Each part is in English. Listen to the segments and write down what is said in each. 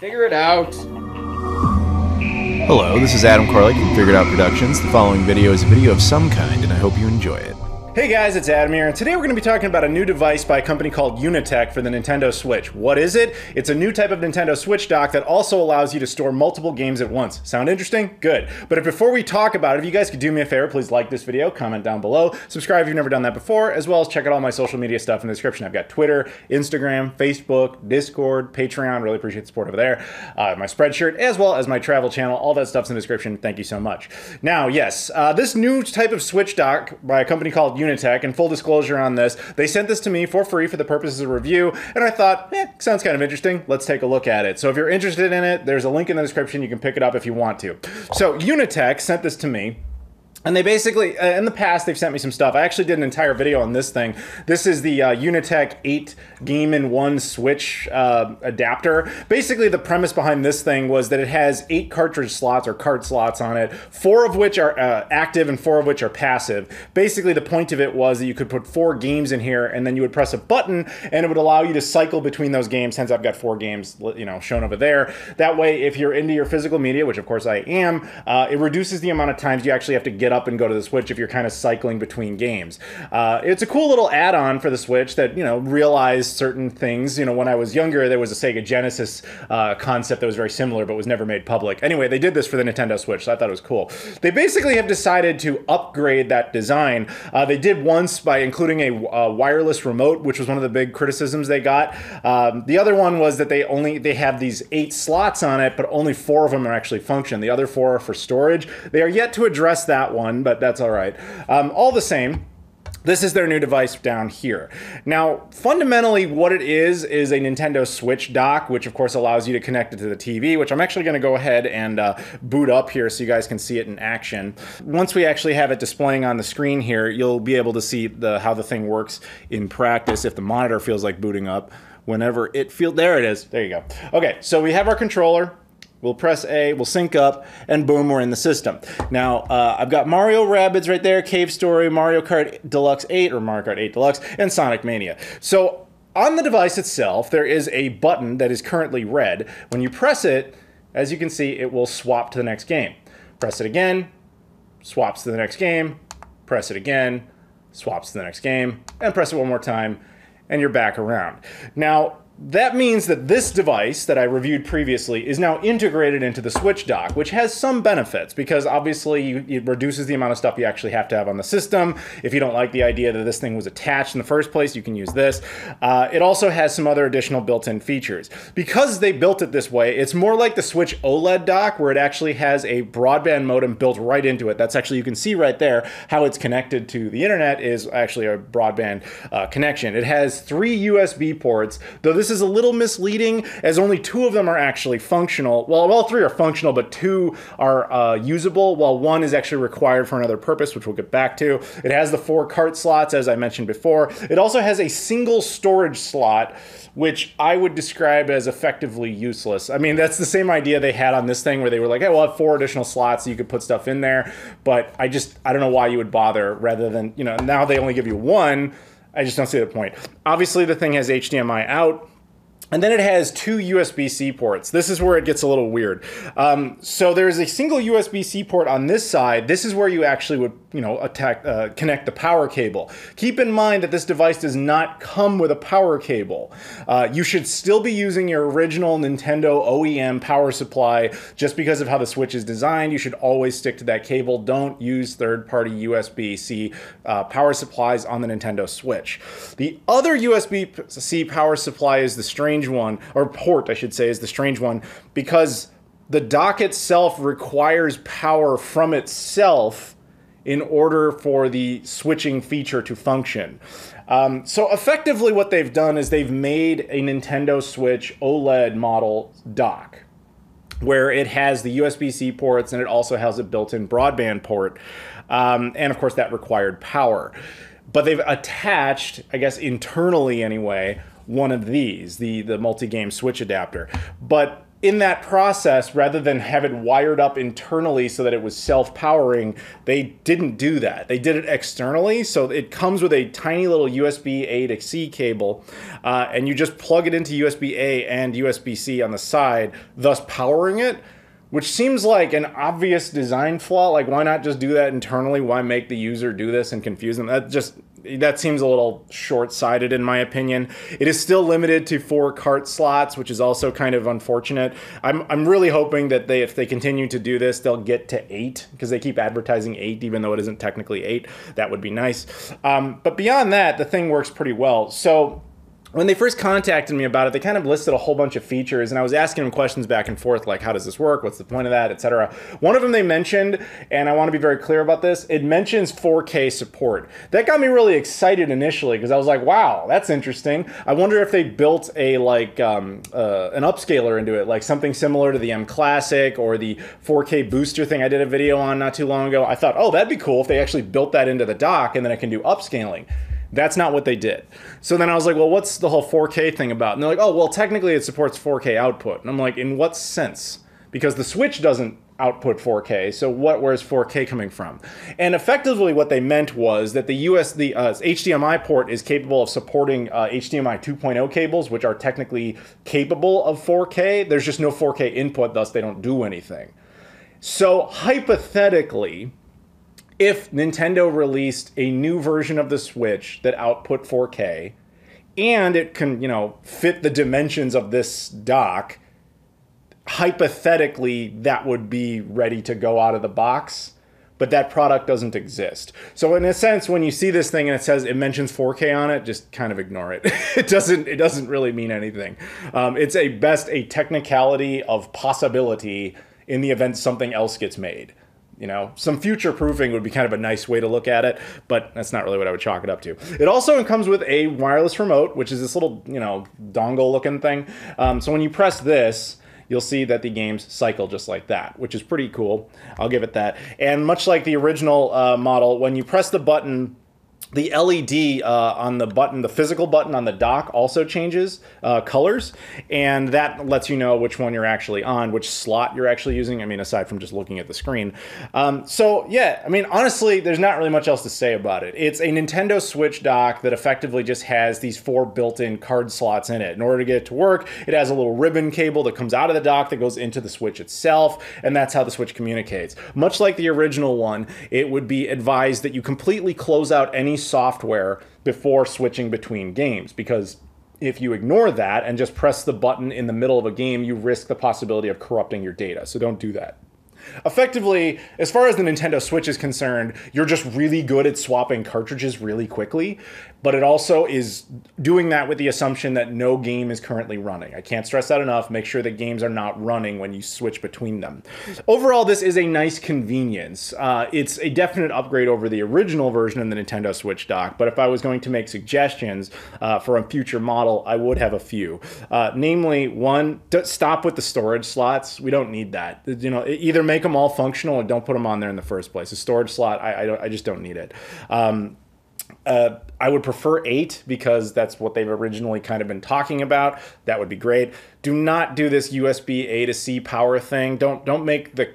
Figure it out. Hello, this is Adam Koralik from Figure It Out Productions. The following video is a video of some kind, and I hope you enjoy it. Hey guys, it's Adam here, and today we're going to be talking about a new device by a company called Unitek for the Nintendo Switch. What is it? It's a new type of Nintendo Switch dock that also allows you to store multiple games at once. Sound interesting? Good. But before we talk about it, if you guys could do me a favor, please like this video, comment down below, subscribe if you've never done that before, as well as check out all my social media stuff in the description. I've got Twitter, Instagram, Facebook, Discord, Patreon, really appreciate the support over there, my Spreadshirt, as well as my travel channel. All that stuff's in the description. Thank you so much. Now, yes, this new type of Switch dock by a company called Unitek, and full disclosure on this, they sent this to me for free for the purposes of review, and I thought, sounds kind of interesting. Let's take a look at it. So if you're interested in it, there's a link in the description. You can pick it up if you want to. So Unitek sent this to me. And they basically, in the past, they've sent me some stuff. I actually did an entire video on this thing. This is the Unitek 8 Game-in-1 Switch adapter. Basically, the premise behind this thing was that it has 8 cartridge slots or cart slots on it, 4 of which are active and 4 of which are passive. Basically, the point of it was that you could put 4 games in here, and then you would press a button, and it would allow you to cycle between those games. Hence, I've got 4 games, shown over there. That way, if you're into your physical media, which of course I am, it reduces the amount of times you actually have to get up and go to the Switch if you're kind of cycling between games. It's a cool little add-on for the Switch that, realized certain things. When I was younger, there was a Sega Genesis concept that was very similar but was never made public. Anyway, they did this for the Nintendo Switch, so I thought it was cool. They basically have decided to upgrade that design. They did once by including a wireless remote, which was one of the big criticisms they got. The other one was that they have these 8 slots on it, but only 4 of them are actually function. The other 4 are for storage. They are yet to address that one, but that's all right. All the same, this is their new device down here. Now, fundamentally, what it is a Nintendo Switch dock, which of course allows you to connect it to the TV, which I'm actually going to go ahead and boot up here so you guys can see it in action. Once we actually have it displaying on the screen here, you'll be able to see how the thing works in practice if the monitor feels like booting up. Whenever it feels, there it is. There you go. Okay, so we have our controller. We'll press A, we'll sync up, and boom, we're in the system. Now, I've got Mario Rabbids right there, Cave Story, Mario Kart Deluxe 8, or Mario Kart 8 Deluxe, and Sonic Mania. So, on the device itself, there is a button that is currently red. When you press it, as you can see, it will swap to the next game. Press it again, swaps to the next game, press it again, swaps to the next game, and press it one more time, and you're back around. Now, that means that this device that I reviewed previously is now integrated into the Switch dock, which has some benefits because obviously it reduces the amount of stuff you actually have to have on the system. If you don't like the idea that this thing was attached in the first place, you can use this. It also has some other additional built-in features. Because they built it this way, it's more like the Switch OLED dock where it actually has a broadband modem built right into it. That's actually, you can see right there how it's connected to the internet is actually a broadband connection. It has 3 USB ports, though this is a little misleading as only 2 of them are actually functional. Well, all 3 are functional, but 2 are usable, while 1 is actually required for another purpose, which we'll get back to. It has the 4 cart slots, as I mentioned before. It also has a single storage slot, which I would describe as effectively useless. I mean, that's the same idea they had on this thing where they were like, hey, we'll have 4 additional slots so you could put stuff in there, but I don't know why you would bother rather than, now they only give you 1. I just don't see the point. Obviously, the thing has HDMI out. And then it has 2 USB-C ports. This is where it gets a little weird. So there's a single USB-C port on this side. This is where you actually would, connect the power cable. Keep in mind that this device does not come with a power cable. You should still be using your original Nintendo OEM power supply. Just because of how the Switch is designed, you should always stick to that cable. Don't use third-party USB-C power supplies on the Nintendo Switch. The other USB-C power supply is the strange one, or port I should say, is the strange one, because the dock itself requires power from itself in order for the switching feature to function. So effectively what they've done is they've made a Nintendo Switch OLED model dock where it has the USB-C ports and it also has a built-in broadband port. And of course that required power. But they've attached, I guess internally anyway, one of these, the multi-game Switch adapter. But in that process, rather than have it wired up internally so that it was self-powering, they didn't do that. They did it externally, so it comes with a tiny little USB-A to C cable, and you just plug it into USB-A and USB-C on the side, thus powering it, which seems like an obvious design flaw. Like, why not just do that internally? Why make the user do this and confuse them? That seems a little short-sighted in my opinion. It is still limited to 4 cart slots, which is also kind of unfortunate. I'm really hoping that if they continue to do this, they'll get to 8, because they keep advertising 8, even though it isn't technically 8. That would be nice. But beyond that, the thing works pretty well. So when they first contacted me about it, they kind of listed a whole bunch of features, and I was asking them questions back and forth, like, how does this work? What's the point of that, etc. One of them they mentioned, and I want to be very clear about this, it mentions 4K support. That got me really excited initially, because I was like, wow, that's interesting. I wonder if they built a, like, an upscaler into it, like something similar to the M Classic or the 4K booster thing I did a video on not too long ago. I thought, oh, that'd be cool if they actually built that into the dock, and then it can do upscaling. That's not what they did. So then I was like, well, what's the whole 4K thing about? And they're like, oh, well, technically it supports 4K output. And I'm like, in what sense? Because the Switch doesn't output 4K, so where's 4K coming from? And effectively what they meant was that the HDMI port is capable of supporting HDMI 2.0 cables, which are technically capable of 4K. There's just no 4K input, thus they don't do anything. So hypothetically, if Nintendo released a new version of the Switch that output 4K, and it can, fit the dimensions of this dock, hypothetically, that would be ready to go out of the box, but that product doesn't exist. So in a sense, when you see this thing and it says it mentions 4K on it, just kind of ignore it. It doesn't really mean anything. It's a technicality of possibility in the event something else gets made. Some future proofing would be kind of a nice way to look at it, but that's not really what I would chalk it up to. It also comes with a wireless remote, which is this little, dongle looking thing. So when you press this, you'll see that the games cycle just like that, which is pretty cool. I'll give it that. And much like the original model, when you press the button, the LED on the button, the physical button on the dock, also changes colors, and that lets you know which one you're actually on, which slot you're actually using, aside from just looking at the screen. So yeah, honestly, there's not really much else to say about it. It's a Nintendo Switch dock that effectively just has these 4 built-in card slots in it. In order to get it to work, it has a little ribbon cable that comes out of the dock that goes into the Switch itself, and that's how the Switch communicates. Much like the original one, it would be advised that you completely close out any software before switching between games, because if you ignore that and just press the button in the middle of a game, you risk the possibility of corrupting your data. So don't do that. Effectively, as far as the Nintendo Switch is concerned, you're just really good at swapping cartridges really quickly, but it also is doing that with the assumption that no game is currently running. I can't stress that enough. Make sure that games are not running when you switch between them. Overall, this is a nice convenience. It's a definite upgrade over the original version of the Nintendo Switch dock, but if I was going to make suggestions for a future model, I would have a few. Namely, one, stop with the storage slots. We don't need that. Either make them all functional or don't put them on there in the first place. A storage slot, I just don't need it. I would prefer 8 because that's what they've originally kind of been talking about. That would be great. Do not do this USB-A to C power thing. Don't make the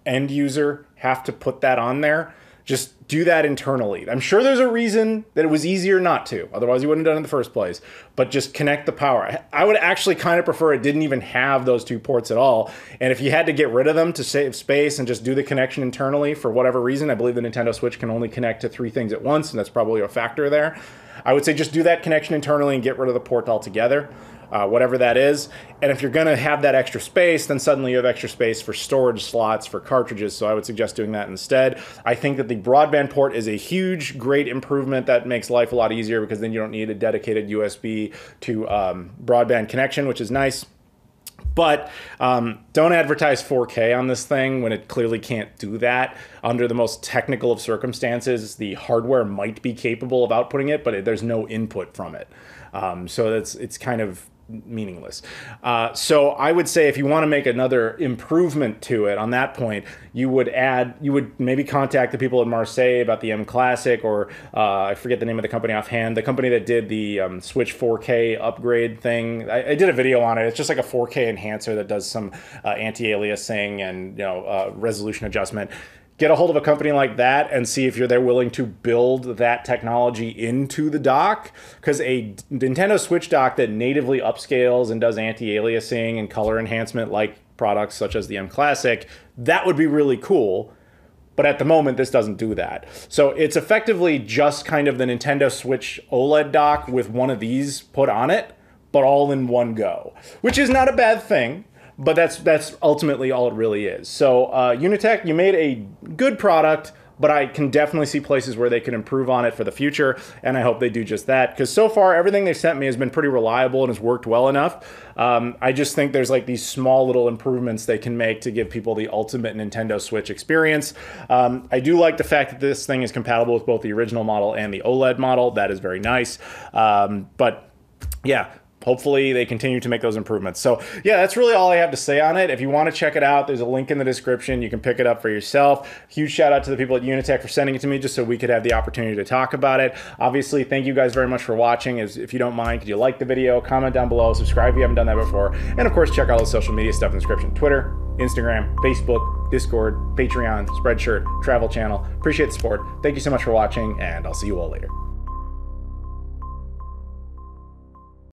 end user have to put that on there. Just do that internally. I'm sure there's a reason that it was easier not to. Otherwise, you wouldn't have done it in the first place. But just connect the power. I would actually kind of prefer it didn't even have those 2 ports at all. And if you had to get rid of them to save space and just do the connection internally for whatever reason, I believe the Nintendo Switch can only connect to 3 things at once, and that's probably a factor there. I would say just do that connection internally and get rid of the port altogether. Whatever that is. And if you're going to have that extra space, then suddenly you have extra space for storage slots for cartridges, so I would suggest doing that instead. I think that the broadband port is a huge, great improvement that makes life a lot easier, because then you don't need a dedicated USB to broadband connection, which is nice. But don't advertise 4K on this thing when it clearly can't do that. Under the most technical of circumstances, the hardware might be capable of outputting it, but there's no input from it. So it's kind of meaningless. So I would say if you want to make another improvement to it on that point, you would maybe contact the people at Marseille about the M Classic, or I forget the name of the company offhand, the company that did the Switch 4K upgrade thing. I did a video on it. It's just like a 4K enhancer that does some anti-aliasing and resolution adjustment. Get a hold of a company like that and see if they're willing to build that technology into the dock, because a Nintendo Switch dock that natively upscales and does anti-aliasing and color enhancement like products such as the M Classic, that would be really cool. But at the moment, this doesn't do that. So it's effectively just kind of the Nintendo Switch OLED dock with one of these put on it, but all in one go, which is not a bad thing. But that's ultimately all it really is. So Unitek, you made a good product, but I can definitely see places where they can improve on it for the future, and I hope they do just that, because so far everything they sent me has been pretty reliable and has worked well enough. I just think there's like these small little improvements they can make to give people the ultimate Nintendo Switch experience. I do like the fact that this thing is compatible with both the original model and the OLED model. That is very nice. But yeah, hopefully they continue to make those improvements. So yeah, that's really all I have to say on it. If you want to check it out, there's a link in the description. You can pick it up for yourself. Huge shout out to the people at Unitek for sending it to me just so we could have the opportunity to talk about it. Obviously, thank you guys very much for watching. If you don't mind, could you like the video, comment down below, subscribe if you haven't done that before, and of course, check out all the social media stuff in the description. Twitter, Instagram, Facebook, Discord, Patreon, Spreadshirt, Travel Channel. Appreciate the support. Thank you so much for watching, and I'll see you all later.